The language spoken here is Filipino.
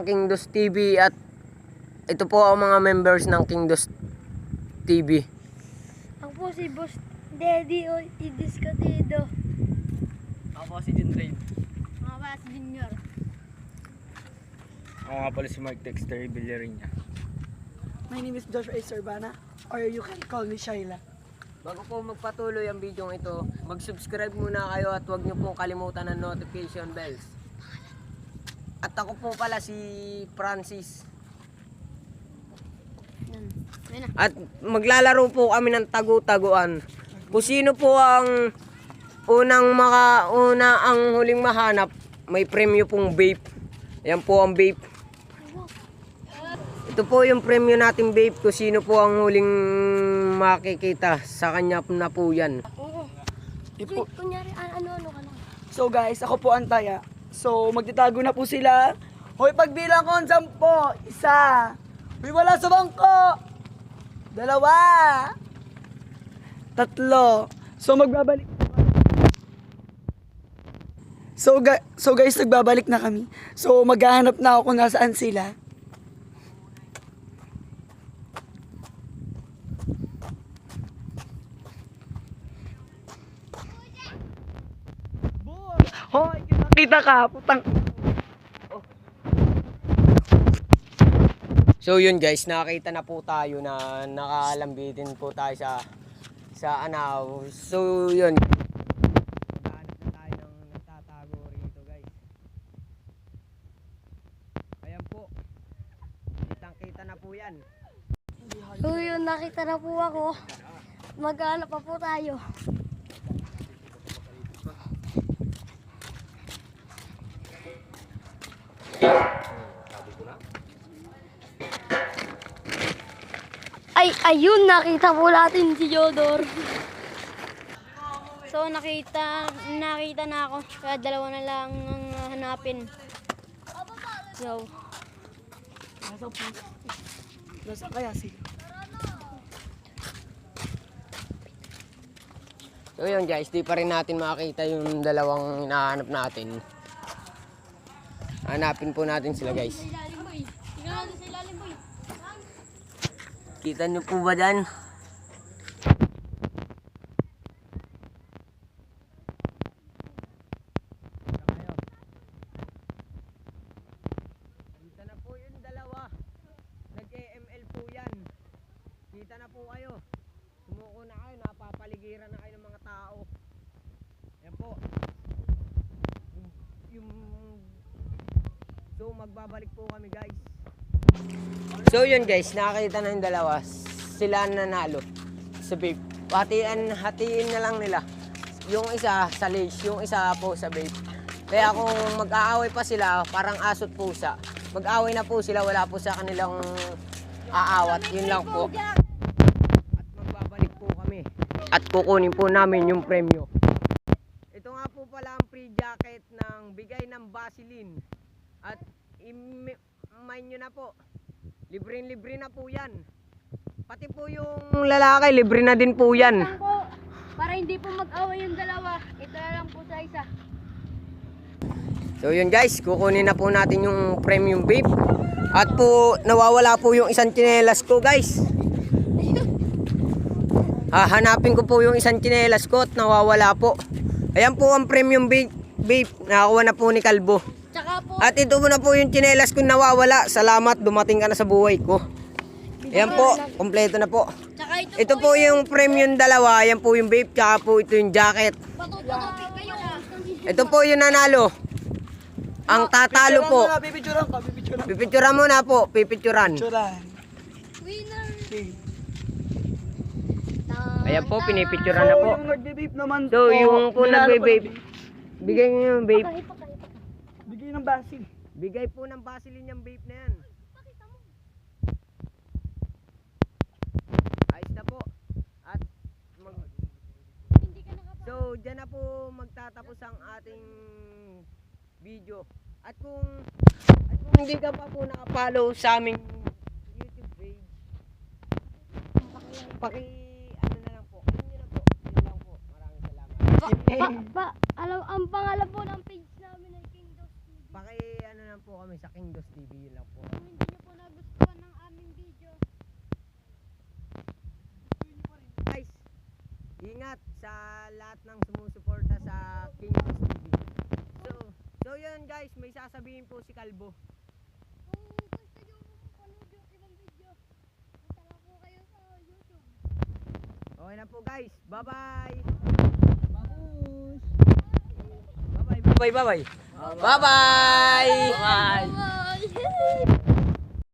ng Kingdos TV at ito po ang mga members ng Kingdos TV. Ako po si Boss Daddy o Idiskatido. Ako po si Jinrain. Mga ba si Junior. Ako nga pala si Mark Dexter Villariña. My name is Joshua A. Sorbana, or you can call me Shaila. Bago po magpatuloy ang video ito, mag-subscribe muna kayo at huwag niyo pong kalimutan ang notification bells. At ako po pala si Francis. At maglalaro po kami ng tagu-taguan. Kung sino po ang ang huling mahanap, may premyo pong vape. Ayan po ang vape. Ito po yung premyo nating vape. Kung sino po ang huling makikita, sa kanya na po yan. Oo. Ipo. Kunyari, ano ka lang. So guys, ako po ang Taya. So magtitago na po sila. Hoy, pagbilang ko ng 10. Isa. Hoy, wala sa bangko. 2. 3. So magbabalik. So guys, nagbabalik na kami. So maghahanap na ako kung nasaan sila. Hoy, kita ka, putang. So yun guys, nakakita na po tayo na nakalambitin po tayo sa Anaw. So yun. Maghanap na tayo ng nagtatago rito guys. Ayan po. Kitang-kita na po yan. So yun, nakita na po ako. Maghanap pa po tayo. Ay, ayun, nakita po natin si Yodor. So, nakita na ako. Kaya 2 na lang ang hanapin. Yo. Nasa kaya sila? So yun guys, di pa rin natin makakita yung dalawang hinahanap natin. Hanapin po natin sila guys. Kita nyo po ba dyan? Kita na po yung dalawa. Nag-AML po yan. Kita na po kayo. Sumuko na kayo, napapaligiran na kayo ng mga tao. Yan po. So magbabalik po kami guys. So yun guys, nakakita na yung dalawa. Sila nanalo sa vape. Hatiin na lang nila. Yung isa sa lace, yung isa po sa vape. Kaya kung mag-aaway pa sila, parang asot pusa. Mag-aaway na po sila, wala po sa kanilang aawat. Yun lang po. At magbabalik po kami. At kukunin po namin yung premyo. Ito nga po pala ang free jacket ng bigay ng Vaseline. At mind nyo na po, libre-libre na po yan. Pati po yung lalaki, libre na din po yan. Po, para hindi po mag-away yung dalawa, ito na lang po sa isa. So yun guys, kukunin na po natin yung premium vape. At po, nawawala po yung isang tsinelas ko guys. Hanapin ko po yung isang tsinelas ko at nawawala po. Ayan po ang premium vape. Nakakuha na po ni Kalbo. At ito na po yung tsinelas ko nawawala. Salamat, dumating ka na sa buhay ko. Ayan po, kompleto na po. Ito po yung premium dalawa. Ayan po yung vape, tsaka po ito yung jacket. Ito po yung nanalo. Ang tatalo po. Pipicturan ka, pipicturan. Pipicturan mo na po, pipicturan. Pipicturan. Winner! Okay. Ayan po, pinipicturan na po. Yung nagbe-vape naman So, yung po nagbe-vape, bigay nyo yung vape. Bigay ng basil. Bigay po ng Vaseline yung vape na yan. Ayos na po. At so, dyan na po magtatapos ang ating video. At kung hindi ka pa po nakapollow sa aming YouTube page, ano na lang po. Ano nyo na po. Yun lang po. Maraming salamat. Ang pangalan po ng page namin ay Kingdos TV. ano lang po kami sa King Dos TV, yun lang po. Kung hindi nyo po nagustuhan ng aming video, Guys, ingat sa lahat ng sumusuporta sa King Dos TV. So yun guys, may sasabihin po si Kalbo. kung gusto nyo panood yung ibang video, punta lang po kayo sa YouTube. Okay na po guys, bye-bye! Bagus. Bye-bye! Bye-bye! Bye-bye! Bye!